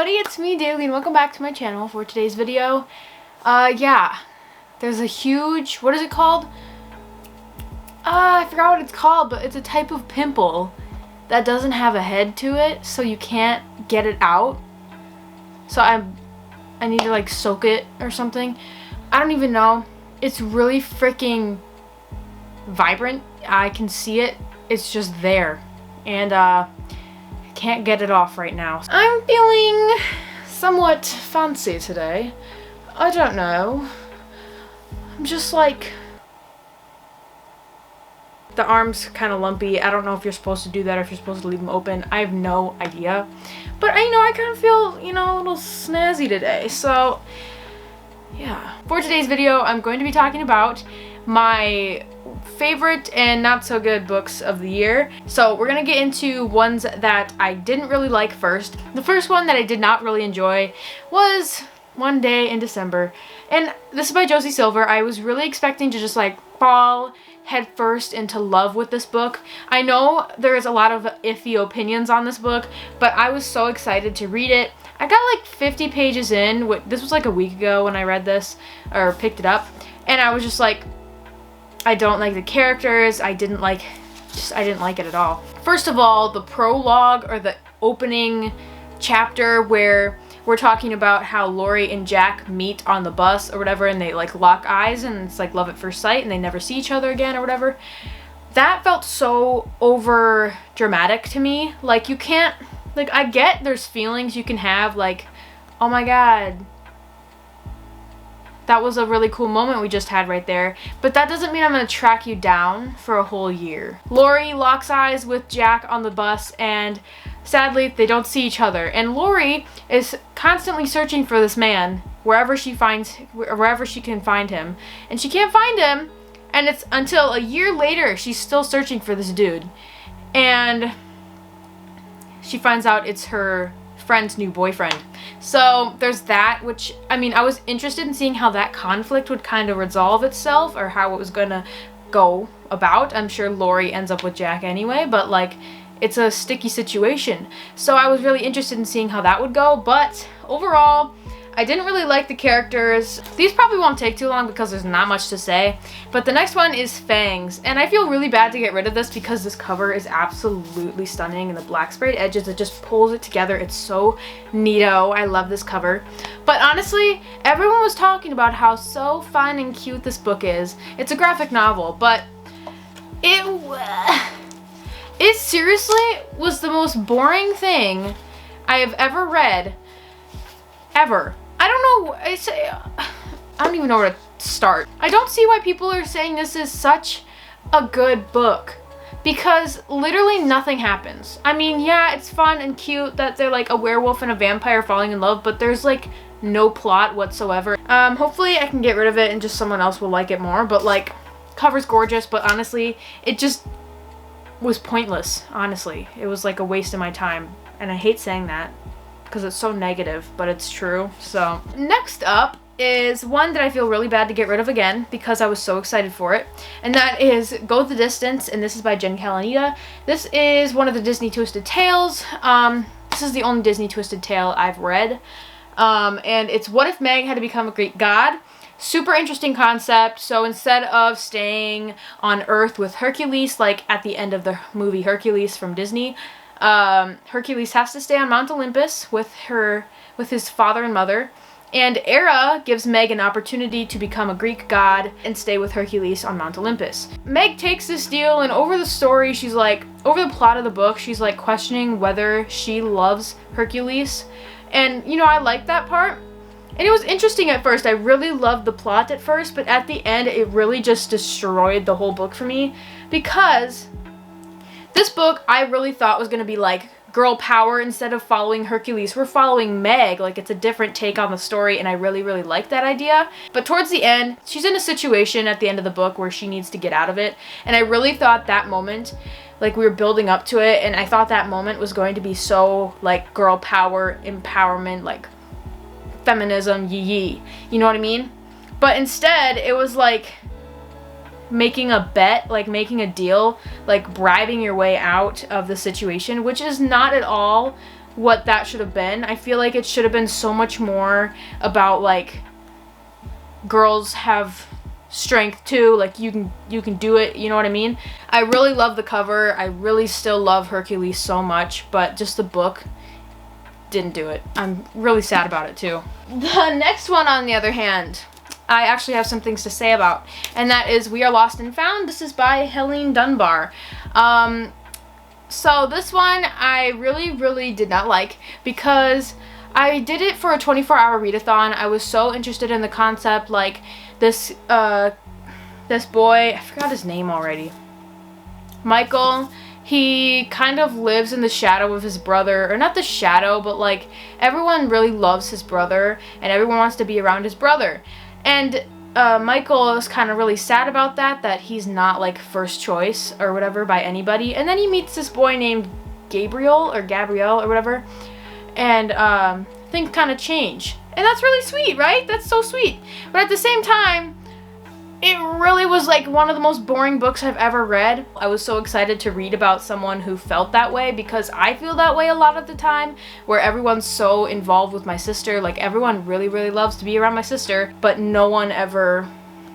everybody, it's me, Daily, and welcome back to my channel for today's video. Yeah, there's a huge, what is it called? I forgot what it's called, but it's a type of pimple that doesn't have a head to it, so you can't get it out. So I need to like soak it or something. I don't even know. It's really freaking vibrant. I can see it. It's just there. And can't get it off right now. I'm feeling somewhat fancy today. I don't know. I'm just like... The arm's kind of lumpy. I don't know if you're supposed to do that or if you're supposed to leave them open. I have no idea. But I kind of feel, a little snazzy today. So, yeah. For today's video, I'm going to be talking about my favorite and not so good books of the year. So we're gonna get into ones that I didn't really like first. The first one that I did not really enjoy was One Day in December. And this is by Josie Silver. I was really expecting to just like fall headfirst into love with this book. I know there's a lot of iffy opinions on this book, but I was so excited to read it. I got like 50 pages in. This was like a week ago when I read this or picked it up, and I was just like, I don't like the characters. I didn't like it at all. First of all, the prologue or the opening chapter where we're talking about how Lori and Jack meet on the bus or whatever, and they like lock eyes and it's like love at first sight and they never see each other again or whatever. That felt so over dramatic to me. Like, you can't, like, I get there's feelings you can have, like, oh my god, that was a really cool moment we just had right there. But that doesn't mean I'm going to track you down for a whole year. Lori locks eyes with Jack on the bus, and sadly, they don't see each other. And Lori is constantly searching for this man wherever she can find him. And she can't find him, and it's until a year later she's still searching for this dude. And she finds out it's her friend's new boyfriend. So there's that, which, I was interested in seeing how that conflict would kind of resolve itself or how it was gonna go about. I'm sure Lori ends up with Jack anyway, but like, it's a sticky situation. So I was really interested in seeing how that would go, but overall, I didn't really like the characters. These probably won't take too long because there's not much to say. But the next one is Fangs. And I feel really bad to get rid of this because this cover is absolutely stunning. And the black sprayed edges, it just pulls it together. It's so neato. I love this cover. But honestly, everyone was talking about how so fun and cute this book is. It's a graphic novel, but it seriously was the most boring thing I have ever read. Ever. I don't know, I don't even know where to start. I don't see why people are saying this is such a good book, because literally nothing happens. Yeah, it's fun and cute that they're like a werewolf and a vampire falling in love, but there's like no plot whatsoever. Hopefully I can get rid of it and just someone else will like it more, but like, cover's gorgeous, but honestly, it just was pointless, honestly. It was like a waste of my time, and I hate saying that because it's so negative, but it's true. So next up is one that I feel really bad to get rid of again because I was so excited for it, and that is Go the Distance, and this is by Jen Kalanita. This is one of the Disney Twisted Tales. This is the only Disney Twisted Tale I've read, and it's what if Meg had to become a Greek god. Super interesting concept. So instead of staying on Earth with Hercules, like at the end of the movie Hercules from Disney, Hercules has to stay on Mount Olympus with his father and mother, and Hera gives Meg an opportunity to become a Greek god and stay with Hercules on Mount Olympus. Meg takes this deal, and over the story, she's like, over the plot of the book, she's like questioning whether she loves Hercules, and I like that part. And it was interesting at first. I really loved the plot at first, but at the end, it really just destroyed the whole book for me, because this book I really thought was going to be like girl power instead of following Hercules. We're following Meg. Like, it's a different take on the story, and I really, really like that idea. But towards the end, she's in a situation at the end of the book where she needs to get out of it, and I really thought that moment, like, we were building up to it, and I thought that moment was going to be so like girl power, empowerment, like feminism, yee. You know what I mean? But instead, it was like making a bet, like making a deal, like bribing your way out of the situation, which is not at all what that should have been. I feel like it should have been so much more about like girls have strength too, like you can do it, you know what I mean? I really love the cover. I really still love Hercules so much, but just the book didn't do it. I'm really sad about it too. The next one, on the other hand, I actually have some things to say about, and that is We Are Lost and Found. This is by Helene Dunbar. So this one I really did not like because I did it for a 24-hour readathon. I was so interested in the concept, like this boy, I forgot his name already, Michael, he kind of lives in the shadow of his brother, or not the shadow, but like everyone really loves his brother and everyone wants to be around his brother. And Michael is kind of really sad about that he's not like first choice or whatever by anybody. And then he meets this boy named Gabriel or whatever, and things kind of change. And that's really sweet, right? That's so sweet. But at the same time, it really was like one of the most boring books I've ever read. I was so excited to read about someone who felt that way, because I feel that way a lot of the time, where everyone's so involved with my sister. Like everyone really loves to be around my sister, but no one ever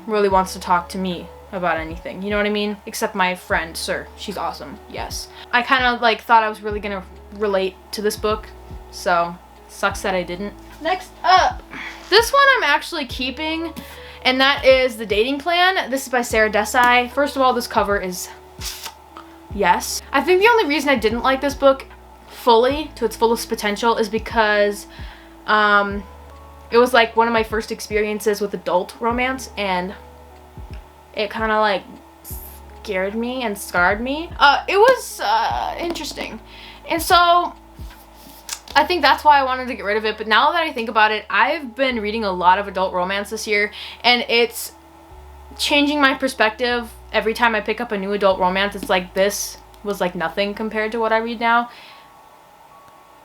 really wants to talk to me about anything. You know what I mean? Except my friend, Sir. She's awesome. Yes. I kind of like thought I was really gonna relate to this book, so sucks that I didn't. Next up, this one I'm actually keeping, and that is The Dating Plan. This is by Sarah Desai. First of all, this cover is yes. I think the only reason I didn't like this book fully, to its fullest potential, is because it was like one of my first experiences with adult romance, and it kind of like scared me and scarred me. It was interesting, and so I think that's why I wanted to get rid of it. But now that I think about it, I've been reading a lot of adult romance this year, and it's changing my perspective every time I pick up a new adult romance. It's like this was like nothing compared to what I read now.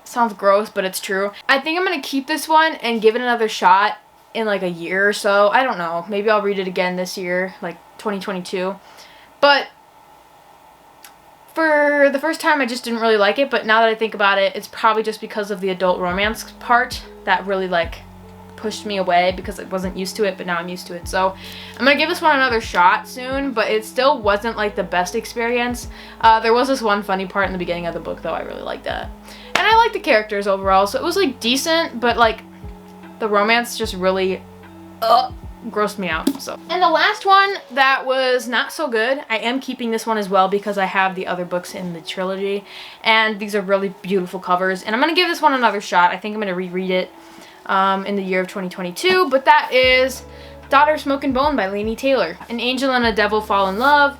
Sounds gross, but it's true. I think I'm gonna keep this one and give it another shot in like a year or so. I don't know. Maybe I'll read it again this year, like 2022. But for the first time, I just didn't really like it, but now that I think about it, it's probably just because of the adult romance part that really like pushed me away, because I wasn't used to it, but now I'm used to it. So I'm gonna give this one another shot soon, but it still wasn't like the best experience. There was this one funny part in the beginning of the book though. I really liked that. And I liked the characters overall, so it was like decent, but like the romance just really grossed me out. So, and the last one that was not so good, I am keeping this one as well because I have the other books in the trilogy, and these are really beautiful covers, and I'm gonna give this one another shot. I think I'm gonna reread it in the year of 2022, but that is Daughter, Smoke and Bone by Laini Taylor. An angel and a devil fall in love,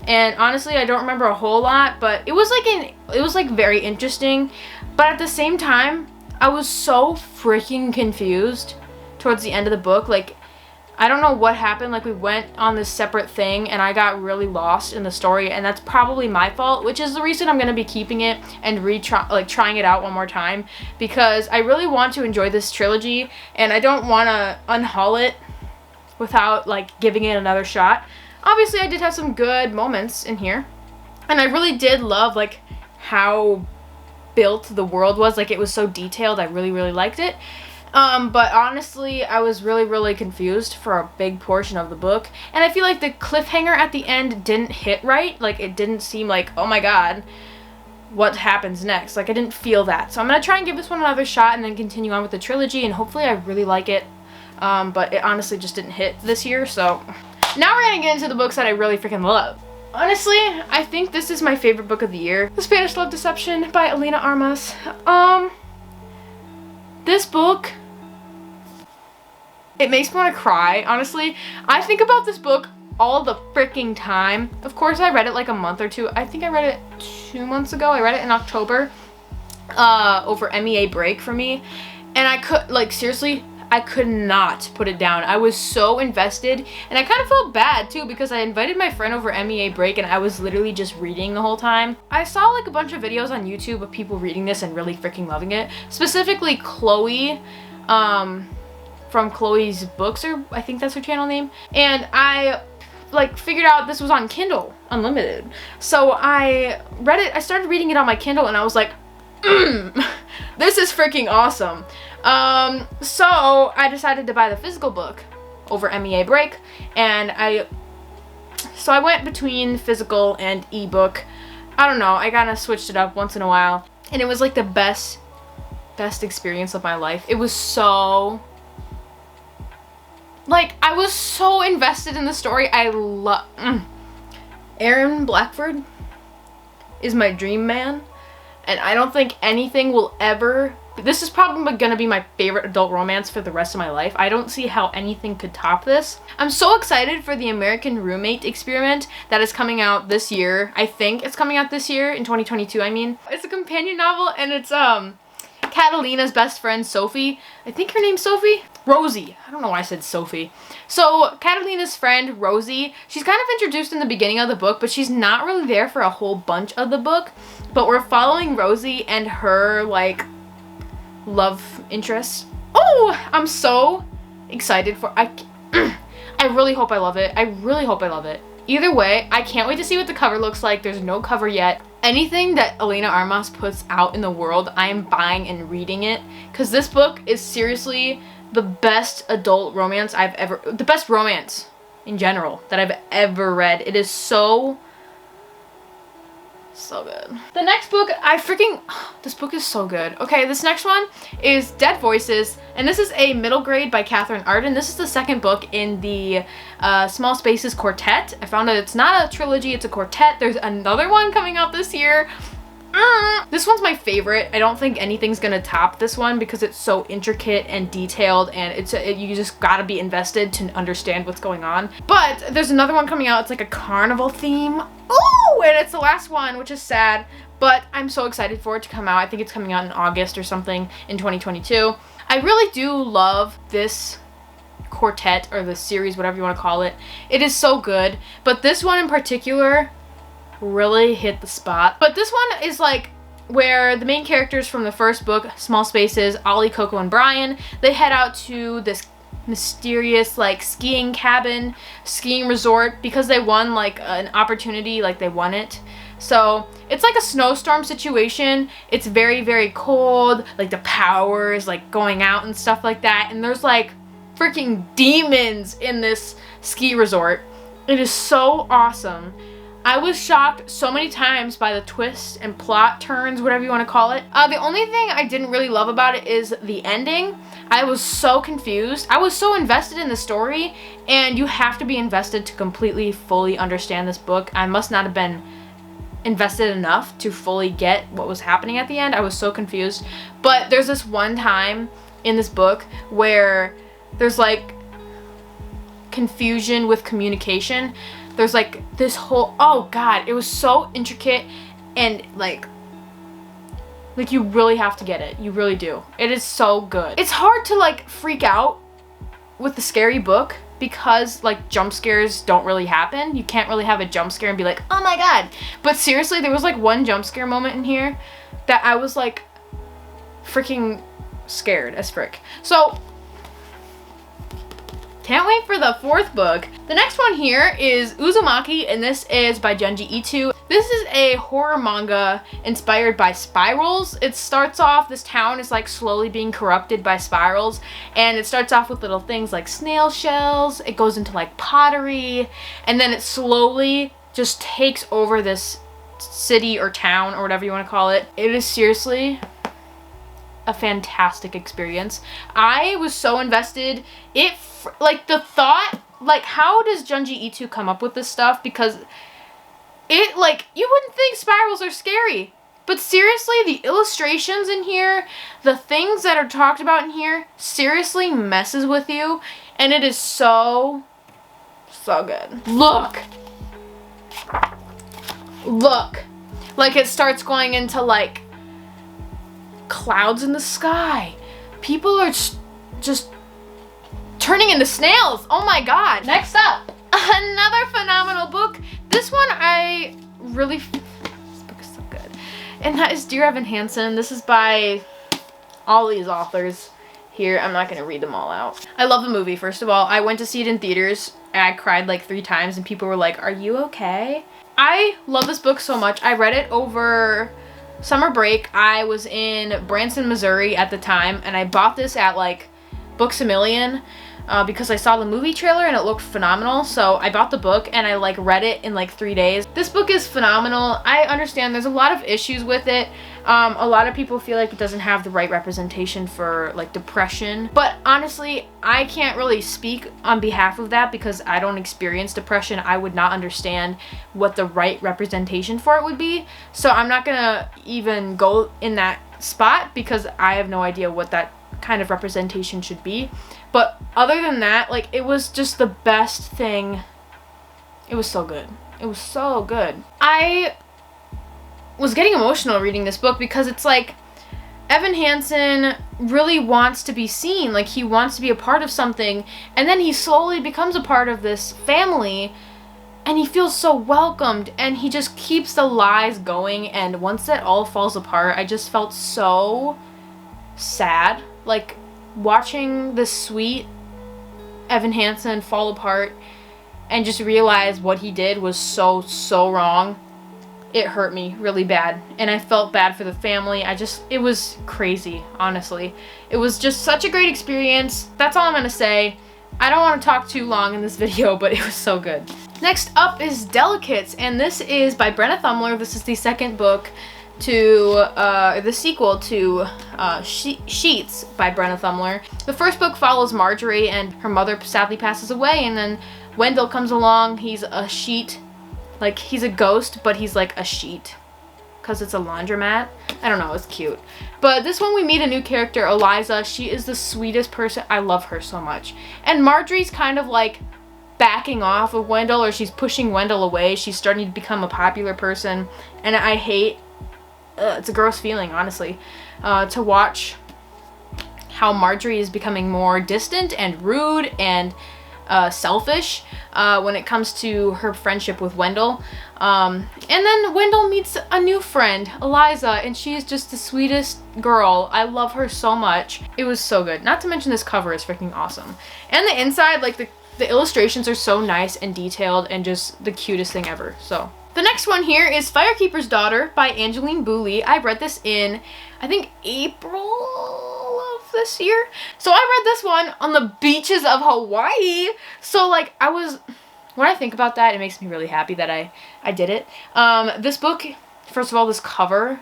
and honestly I don't remember a whole lot, but it was like very interesting, but at the same time I was so freaking confused towards the end of the book. Like, I don't know what happened. Like, we went on this separate thing and I got really lost in the story, and that's probably my fault, which is the reason I'm gonna be keeping it and trying it out one more time, because I really want to enjoy this trilogy and I don't want to unhaul it without like giving it another shot. Obviously I did have some good moments in here, and I really did love like how built the world was. Like, it was so detailed. I really liked it. But honestly, I was really confused for a big portion of the book, and I feel like the cliffhanger at the end didn't hit right. Like, it didn't seem like, oh my god, what happens next? Like, I didn't feel that. So I'm gonna try and give this one another shot and then continue on with the trilogy, and hopefully I really like it. But it honestly just didn't hit this year. So now we're gonna get into the books that I really freaking love. Honestly, I think this is my favorite book of the year. The Spanish Love Deception by Elena Armas. This book, it makes me want to cry, honestly. I think about this book all the freaking time. Of course, I read it like a month or two. I think I read it 2 months ago. I read it in October over MEA break for me. And I could, like, seriously, I could not put it down. I was so invested, and I kind of felt bad too, because I invited my friend over MEA break and I was literally just reading the whole time. I saw like a bunch of videos on YouTube of people reading this and really freaking loving it. Specifically Chloe, from Chloe's Books, or I think that's her channel name. And I like figured out this was on Kindle Unlimited. So I read it, I started reading it on my Kindle, and I was like, This is freaking awesome. So I decided to buy the physical book over MEA break, and I went between physical and ebook. I don't know, I kind of switched it up once in a while, and it was like the best experience of my life. It was so, like, I was so invested in the story. I love Aaron Blackford is my dream man, and I don't think anything will ever, this is probably gonna be my favorite adult romance for the rest of my life. I don't see how anything could top this. I'm so excited for the American Roommate experiment that is coming out this year. I think it's coming out this year, in 2022, I mean. It's a companion novel, and it's Catalina's best friend, Sophie. I think her name's Sophie? Rosie. I don't know why I said Sophie. So, Catalina's friend, Rosie, she's kind of introduced in the beginning of the book, but she's not really there for a whole bunch of the book. But we're following Rosie and her, like, love interest. Oh, I'm so excited for, I really hope I love it. I really hope I love it. Either way, I can't wait to see what the cover looks like. There's no cover yet. Anything that Elena Armas puts out in the world, I am buying and reading it, because this book is seriously the best adult romance the best romance in general that I've ever read. It is so good. The next book, this book is so good. Okay, this next one is Dead Voices, and this is a middle grade by Catherine Arden. This is the second book in the Small Spaces quartet. I found out it's not a trilogy, it's a quartet. There's another one coming out this year. This one's my favorite. I don't think anything's gonna top this one because it's so intricate and detailed, and you just gotta be invested to understand what's going on. But there's another one coming out. It's like a carnival theme. Ooh, and it's the last one, which is sad, but I'm so excited for it to come out. I think it's coming out in August or something in 2022. I really do love this quartet, or the series, whatever you want to call it. It is so good, but this one in particular really hit the spot. But this one is like where the main characters from the first book, Small Spaces, Ollie, Coco, and Brian, they head out to this mysterious like skiing resort because they won like an opportunity, like they won it. So it's like a snowstorm situation. It's very, very cold, like the power is like going out and stuff like that, and there's like freaking demons in this ski resort. It is so awesome. I was shocked so many times by the twists and plot turns, whatever you want to call it. The only thing I didn't really love about it is the ending. I was so confused. I was so invested in the story, and you have to be invested to completely, fully understand this book. I must not have been invested enough to fully get what was happening at the end. I was so confused. But there's this one time in this book where there's like confusion with communication. There's like this whole, oh god, it was so intricate, and like you really have to get it. You really do. It is so good. It's hard to like freak out with the scary book because like jump scares don't really happen. You can't really have a jump scare and be like, oh my god. But seriously, there was like one jump scare moment in here that I was like freaking scared as frick. So can't wait for the fourth book. The next one here is Uzumaki, and this is by Junji Ito. This is a horror manga inspired by spirals. It starts off, this town is like slowly being corrupted by spirals, and it starts off with little things like snail shells. It goes into like pottery, and then it slowly just takes over this city or town or whatever you want to call it. It is seriously a fantastic experience. I was so invested. Like the thought, like how does Junji Ito come up with this stuff? Because it, like, you wouldn't think spirals are scary, but seriously, the illustrations in here, the things that are talked about in here, seriously messes with you, and it is so good. Look, like it starts going into like clouds in the sky. People are just turning into snails. Oh my god. Next up, another phenomenal book. This one this book is so good. And that is Dear Evan Hansen. This is by all these authors here. I'm not gonna read them all out. I love the movie, first of all. I went to see it in theaters and I cried like 3 times and people were like, are you okay? I love this book so much. I read it over summer break, I was in Branson, Missouri at the time, and I bought this at like Books A Million because I saw the movie trailer and it looked phenomenal. So I bought the book and I like read it in like 3 days. This book is phenomenal. I understand there's a lot of issues with it. A lot of people feel like it doesn't have the right representation for like depression, but honestly, I can't really speak on behalf of that because I don't experience depression. I would not understand what the right representation for it would be. So I'm not gonna even go in that spot because I have no idea what that kind of representation should be. But other than that, like, it was just the best thing. It was so good. It was so good. I was getting emotional reading this book because it's like Evan Hansen really wants to be seen, like he wants to be a part of something, and then he slowly becomes a part of this family and he feels so welcomed and he just keeps the lies going, and once that all falls apart, I just felt so sad, like watching this sweet Evan Hansen fall apart and just realize what he did was so wrong. It hurt me really bad, and I felt bad for the family. It was crazy, honestly. It was just such a great experience. That's all I'm gonna say. I don't want to talk too long in this video, but it was so good. Next up is Delicates, and this is by Brenna Thumler. This is the second book to, the sequel to Sheets by Brenna Thumler. The first book follows Marjorie, and her mother sadly passes away, and then Wendell comes along. He's a sheet. Like, he's a ghost, but he's like a sheet because it's a laundromat. I don't know, it's cute. But this one we meet a new character, Eliza. She is the sweetest person. I love her so much. And Marjorie's kind of like backing off of Wendell, or she's pushing Wendell away. She's starting to become a popular person, and I hate, it's a gross feeling, honestly, to watch how Marjorie is becoming more distant and rude and selfish when it comes to her friendship with Wendell. And then Wendell meets a new friend, Eliza, and she's just the sweetest girl. I love her so much. It was so good. Not to mention this cover is freaking awesome. And the inside, like the illustrations are so nice and detailed and just the cutest thing ever. So the next one here is Firekeepers Daughter by Angeline Booley. I read this in, I think, April of this year. So I read this one on the beaches of Hawaii. So like when I think about that, it makes me really happy that I did it. This book, first of all, this cover,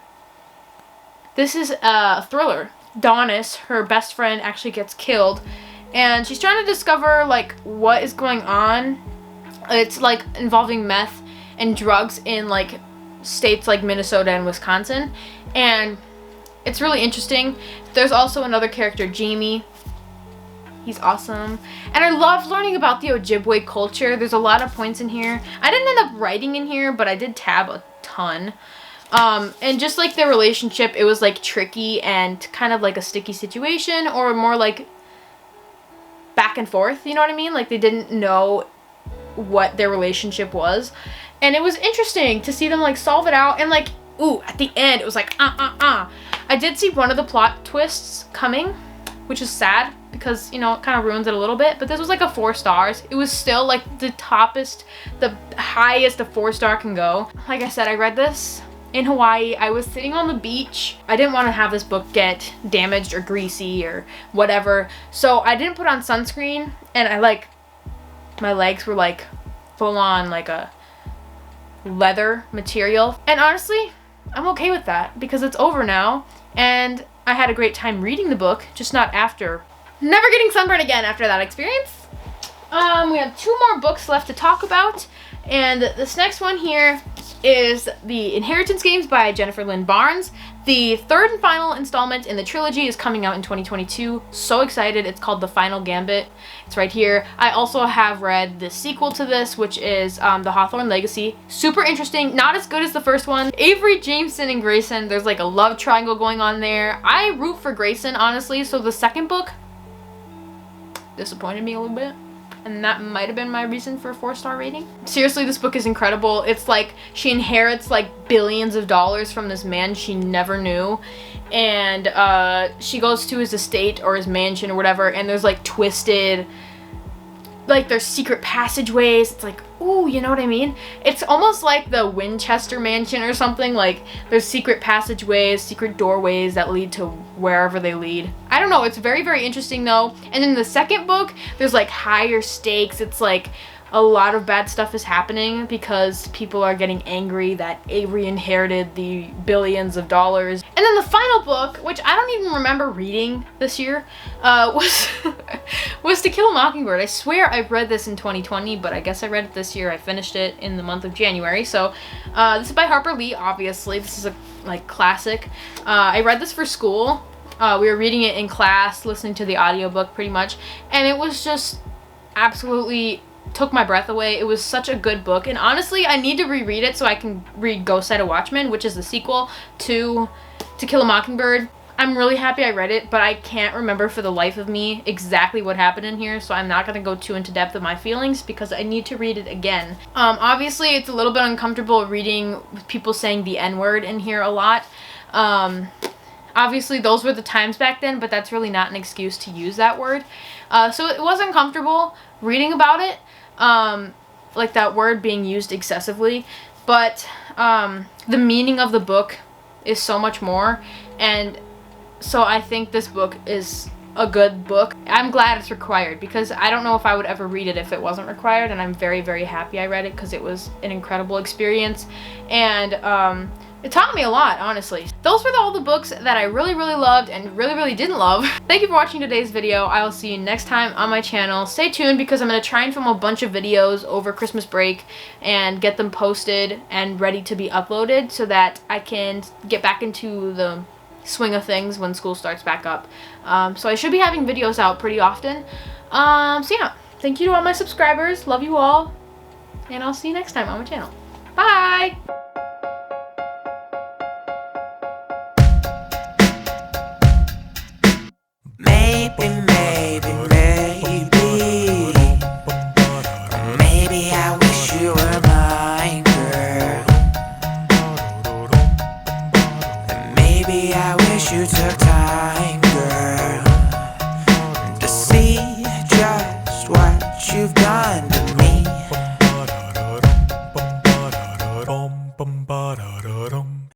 this is a thriller. Donis, her best friend, actually gets killed, and she's trying to discover like what is going on. It's like involving meth and drugs in like states like Minnesota and Wisconsin, and it's really interesting. There's also another character, Jamie. He's awesome. And I love learning about the Ojibwe culture. There's a lot of points in here. I didn't end up writing in here, but I did tab a ton. And just like their relationship, it was like tricky and kind of like a sticky situation, or more like back and forth, you know what I mean? Like they didn't know what their relationship was. And it was interesting to see them like solve it out, and like, ooh, at the end it was like I did see one of the plot twists coming, which is sad because, you know, it kind of ruins it a little bit, but this was like a 4 stars. It was still like the highest a 4-star can go. Like I said, I read this in Hawaii. I was sitting on the beach. I didn't want to have this book get damaged or greasy or whatever, so I didn't put on sunscreen, and my legs were like full on like a leather material, and honestly I'm okay with that because it's over now, and I had a great time reading the book, just not after. Never getting sunburned again after that experience. We have 2 more books left to talk about, and this next one here is The Inheritance Games by Jennifer Lynn Barnes. The 3rd and final installment in the trilogy is coming out in 2022. So excited. It's called The Final Gambit. It's right here. I also have read the sequel to this, which is The Hawthorne Legacy. Super interesting. Not as good as the first one. Avery, Jameson, and Grayson. There's like a love triangle going on there. I root for Grayson, honestly. So the second book disappointed me a little bit, and that might have been my reason for a 4-star rating. Seriously, this book is incredible. It's like she inherits like billions of dollars from this man she never knew, and she goes to his estate or his mansion or whatever, and there's like twisted like there's secret passageways. It's like, ooh, you know what I mean? It's almost like the Winchester Mansion or something. Like there's secret passageways, secret doorways that lead to wherever they lead. I don't know, it's very, very interesting though. And in the second book, there's like higher stakes. It's like a lot of bad stuff is happening because people are getting angry that Avery inherited the billions of dollars. And then the final book, which I don't even remember reading this year, was To Kill a Mockingbird. I swear I read this in 2020, but I guess I read it this year. I finished it in the month of January. So this is by Harper Lee, obviously. This is a like classic. I read this for school. We were reading it in class, listening to the audiobook pretty much, and it was just absolutely took my breath away. It was such a good book, and honestly I need to reread it so I can read Ghost Side of Watchmen, which is the sequel to Kill a Mockingbird. I'm really happy I read it, but I can't remember for the life of me exactly what happened in here, so I'm not going to go too into depth of my feelings because I need to read it again. Obviously it's a little bit uncomfortable reading with people saying the N-word in here a lot. Obviously those were the times back then, but that's really not an excuse to use that word. So it was uncomfortable reading about it, like that word being used excessively, but the meaning of the book is so much more, and so I think this book is a good book. I'm glad it's required because I don't know if I would ever read it if it wasn't required, and I'm very, very happy I read it because it was an incredible experience, and it taught me a lot, honestly. Those were all the books that I really, really loved and really, really didn't love. Thank you for watching today's video. I will see you next time on my channel. Stay tuned because I'm going to try and film a bunch of videos over Christmas break and get them posted and ready to be uploaded so that I can get back into the swing of things when school starts back up. So I should be having videos out pretty often. So yeah, thank you to all my subscribers. Love you all. And I'll see you next time on my channel. Bye! Maybe I wish you were mine, girl. And maybe I wish you took